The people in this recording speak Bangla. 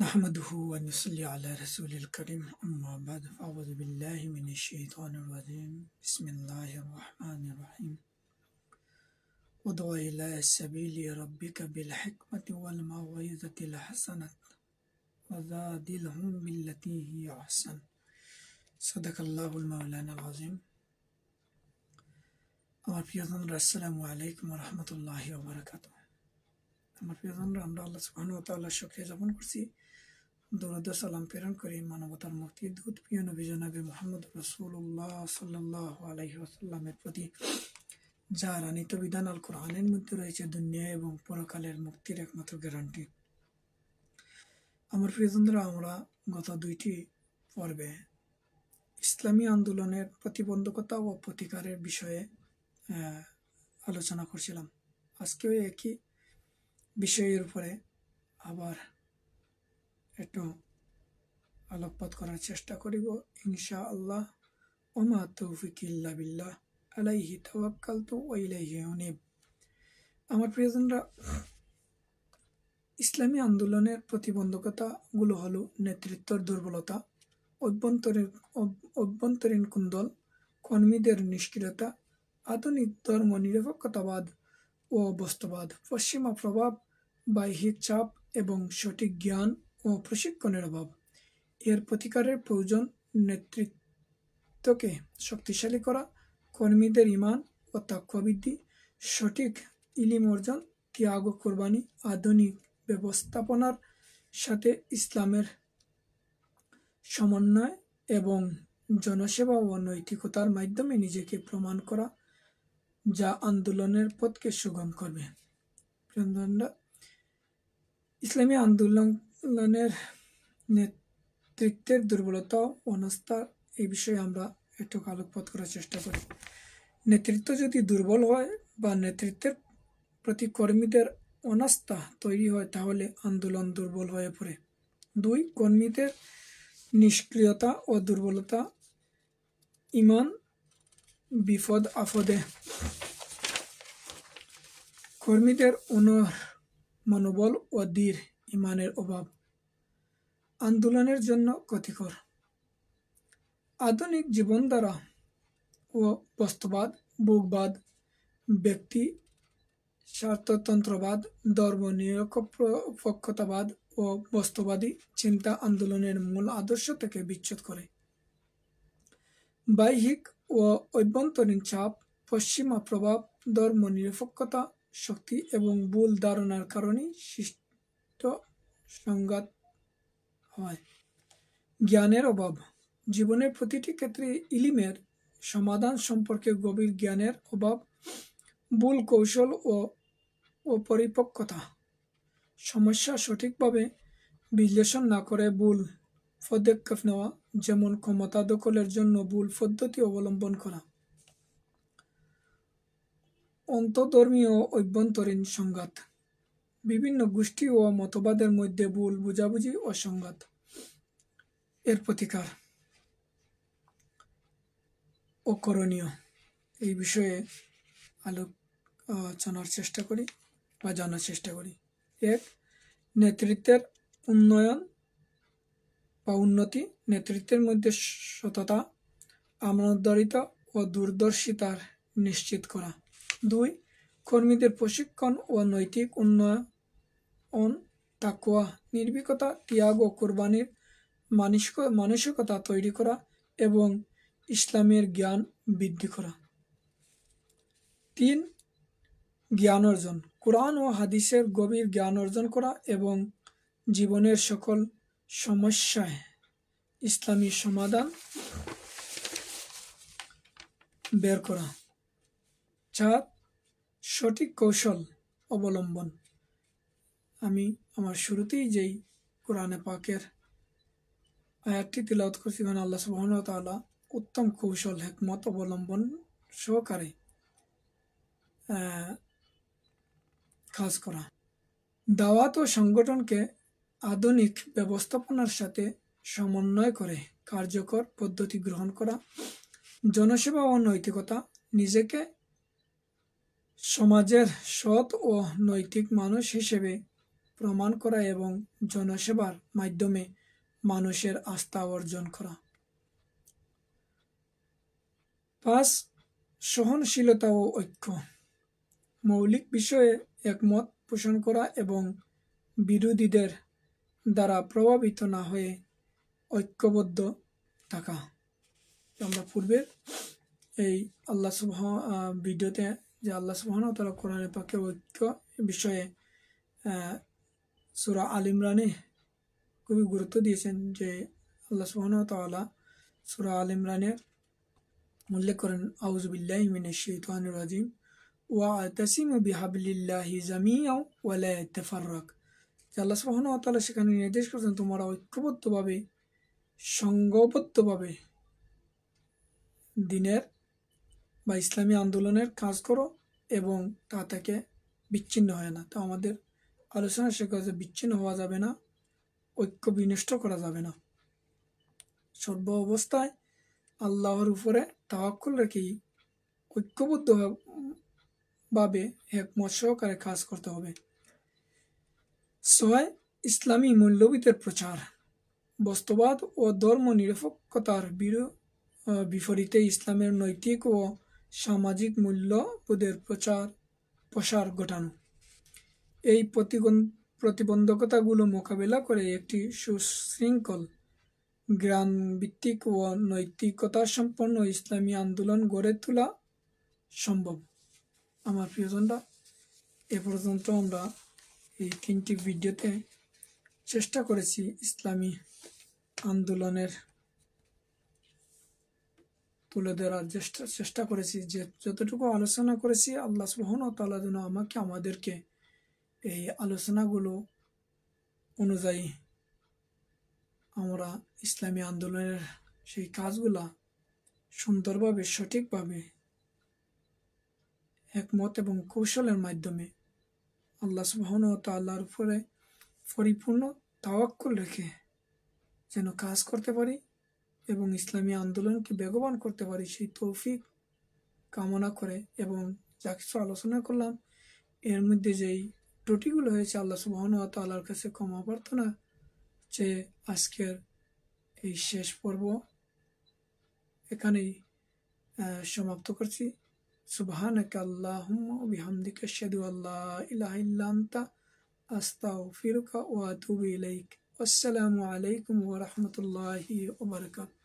نحمده ونصلي على رسول الكريم أما بعد فأعوذ بالله من الشيطان الرجيم بسم الله الرحمن الرحيم ادع إلى سبيل ربك بالحكمة والموعظة الحسنة وجادلهم بالتي هي أحسن صدق الله المولانا العظيم আমার প্রিয়জনরা আসসালামু আলাইকুম ওয়া রাহমাতুল্লাহি ওয়া বারাকাতুহু। আমার প্রিয়জনরা, আমরা আল্লাহ সুবহানাহু ওয়া তাআলার শুকরিয়া জ্ঞাপন করছি, দরুদ ও সালাম প্রেরণ করি মানবতার মুক্তি দূত প্রিয় নবী জনাবে মুহাম্মদ রাসূলুল্লাহ সাল্লাল্লাহু আলাইহি ওয়াসাল্লামের প্রতি, যার আনিত বিধান আল কোরআনের মধ্যে রয়েছে দুনিয়া এবং পরকালের মুক্তির একমাত্র গ্যারান্টি। আমার প্রিয়জনরা, আমরা গত দুইটি পর্বে ইসলামী আন্দোলনের প্রতিবন্ধকতা ও প্রতিকারের বিষয়ে আলোচনা করছিলাম। আজকেও একই বিষয়ের উপরে আবার একটু আলোকপাত করার চেষ্টা করিব ইনশাআল্লাহ। ওমা তৌফিক ইল্লা বিল্লাহ আলাইহি তাওয়াক্কালতু ওয়া ইলাইহি উনীব। আমার প্রিয়জনরা, ইসলামী আন্দোলনের প্রতিবন্ধকতাগুলো হলো নেতৃত্বের দুর্বলতা, অভ্যন্তরীণ কুন্দল, কর্মীদের নিষ্ক্রিয়তা, আধুনিক ধর্ম নিরপেক্ষতাবাদ ও বস্তুবাদ, পশ্চিমা প্রভাব, বাহ্যিক চাপ এবং সঠিক জ্ঞান ও প্রশিক্ষণের অভাব। এর প্রতিকারের প্রয়োজন নেতৃত্বকে শক্তিশালী করা, কর্মীদের ঈমান ও তাকওয়া বৃদ্ধি, সঠিক ইলম অর্জন, ত্যাগ ও কোরবানি, আধুনিক ব্যবস্থাপনার সাথে ইসলামের সমন্বয় এবং জনসেবা ও নৈতিকতার মাধ্যমে নিজেকে প্রমাণ করা, যা আন্দোলনের পথকে সুগম করবে। ইসলামী আন্দোলনের নেতৃত্বের দুর্বলতা ও অনাস্থা, এই বিষয়ে আমরা একটু আলোকপাত করার চেষ্টা করি। নেতৃত্ব যদি দুর্বল হয় বা নেতৃত্বের প্রতি কর্মীদের অনাস্থা তৈরি হয়, তাহলে আন্দোলন দুর্বল হয়ে পড়ে। 2. কর্মীদের নিষ্ক্রিয়তা ও দুর্বলতা, ঈমান বিপদ আপদে। কর্মীদের মনোবল ও দৃঢ় ঈমানের অভাব আন্দোলনের জন্য ক্ষতিকর। আধুনিক জীবনধারা ও বস্তুবাদ, ভোগবাদ, ব্যক্তি স্বার্থতন্ত্রবাদ, ধর্ম নিরপেক্ষতাবাদ ও বস্তুবাদী চিন্তা আন্দোলনের মূল আদর্শ থেকে বিচ্যুত করে। বাহ্যিক ও অভ্যন্তরীণ চাপ, পশ্চিমা প্রভাব, ধর্ম নিরপেক্ষতা, শক্তি এবং ভুল ধারণার কারণে সৃষ্ট সংঘাত হয়। জ্ঞানের অভাব, জীবনের প্রতিটি ক্ষেত্রে ইলমের সমাধান সম্পর্কে গভীর জ্ঞানের অভাব, ভুল কৌশল ও অপরিপক্কতা, সমস্যা সঠিকভাবে বিশ্লেষণ না করে ভুল পদক্ষেপ নেওয়া, যেমন ক্ষমতা দখলের জন্য ভুল পদ্ধতি অবলম্বন করা। অন্তর্ধর্মীয় ও অভ্যন্তরীণ সংঘাত, বিভিন্ন গোষ্ঠী ও মতবাদের মধ্যে ভুল বোঝাবুঝি ও সংঘাত। এর প্রতিকার ও করণীয়, এই বিষয়ে আলোচনার চেষ্টা করি বা জানার চেষ্টা করি। 1. নেতৃত্বের উন্নয়ন বা উন্নতি, নেতৃত্বের মধ্যে সততা, আমানতদারিতা ও দূরদর্শিতার নিশ্চিত করা। 2. কর্মীদের প্রশিক্ষণ ও নৈতিক উন্নয়ন, তাকওয়া, নির্ভীকতা, ত্যাগ ও কোরবানির মানসিকতা তৈরি করা এবং ইসলামের জ্ঞান বৃদ্ধি করা। 3. জ্ঞান অর্জন, কোরআন ও হাদিসের গভীর জ্ঞান অর্জন করা এবং জীবনের সকল সমস্যায় ইসলামী সমাধান বের করা। 4. সঠিক কৌশল অবলম্বন, আমি আমার শুরুতেই যেই কোরআনে পাকের আয়াতটি তিলাওয়াত করছি, মানে আল্লাহ সুবহানাহু ওয়া তাআলা উত্তম কৌশল হিকমত অবলম্বন সহকারে কাজ করা। দাওয়াত ও সংগঠনকে আধুনিক ব্যবস্থাপনার সাথে সমন্বয় করে কার্যকর পদ্ধতি গ্রহণ করা। জনসেবা ও নৈতিকতা, নিজেকে সমাজের সৎ ও নৈতিক মানুষ হিসেবে প্রমাণ করা এবং জনসেবার মাধ্যমে মানুষের আস্থা অর্জন করা। 5. সহনশীলতা ও ঐক্য। মৌলিক বিষয়ে একমত পোষণ করা এবং বিরোধীদের দ্বারা প্রভাবিত না হয়ে ঐক্যবদ্ধ থাকা। আমরা পূর্বের এই ভিডিওতে যে আল্লাহ সুবহানাহু ওয়া তাআলা কোরআনে পাকে ঐক্য বিষয়ে সূরা আল ইমরানে খুবই গুরুত্ব দিয়েছেন, যে আল্লাহ সুবহানাহু ওয়া তাআলা সূরা আল ইমরানের উল্লেখ করেন, আউযু বিল্লাহি মিনাশ শাইতানির রাজিম ওয়া'তাসিমু বিহাবলিল্লাহি জামিআন ওয়া লা তাফাররাক। আল্লাহ সুবহানাহু ওয়া তাআলা সেখানে নির্দেশ করেছেন, তোমরা ঐক্যবদ্ধভাবে সংঘবদ্ধভাবে দিনের বা ইসলামী আন্দোলনের কাজ করো এবং তা থেকে বিচ্ছিন্ন হয় না। তো আমাদের আলোচনা শেখা যে বিচ্ছিন্ন হওয়া যাবে না, ঐক্য বিনষ্ট করা যাবে না। সর্ব অবস্থায় আল্লাহর উপরে তাওয়াক্কুল রেখেই ঐক্যবদ্ধভাবে একমত সহকারে কাজ করতে হবে। 6. ইসলামী মূল্যবোধের প্রচার। বস্তুবাদ ও ধর্ম নিরপেক্ষতার বিপরীতে ইসলামের নৈতিক ও সামাজিক মূল্যবোধের প্রসার ঘটানো। এই প্রতিবন্ধকতাগুলো মোকাবেলা করে একটি সুশৃঙ্খল জ্ঞানভিত্তিক ও নৈতিকতা সম্পন্ন ইসলামী আন্দোলন গড়ে তোলা সম্ভব। আমার প্রিয়জনরা, এ পর্যন্ত আমরা এই 3টি ভিডিওতে চেষ্টা করেছি ইসলামী আন্দোলনের তুলে ধরার চেষ্টা করেছি। যে যতটুকু আলোচনা করেছি, আল্লাহ সুবহানাহু ওয়া তাআলা যেন আমাদেরকে এই আলোচনাগুলো অনুযায়ী আমরা ইসলামী আন্দোলনের সেই কাজগুলা সুন্দরভাবে সঠিকভাবে একমত এবং কৌশলের মাধ্যমে আল্লাহ সুবহানাহু ওয়া তাআলার উপরে পরিপূর্ণ তাওয়াক্কুল রেখে যেন কাজ করতে পারি এবং ইসলামী আন্দোলনকে বেগবান করতে পারি, সেই তৌফিক কামনা করে এবং যা কিছু আলোচনা করলাম এর মধ্যে যেই ত্রুটিগুলো হয়েছে, আল্লাহ সুবহানাহু ওয়া তাআলার কাছে ক্ষমা প্রার্থনা যে আজকের এই শেষ পর্ব এখানেই সমাপ্ত করছি। সুবহানাকা আল্লাহুম্মা ওয়া বিহামদিকা আশহাদু আল্লা ইলাহা ইল্লা আনতা আস্তাগফিরুকা ওয়া আতুবু ইলাইক। আসসালামু আলাইকুম ওয়া রাহমাতুল্লাহি ওয়া বারাকাতুহু।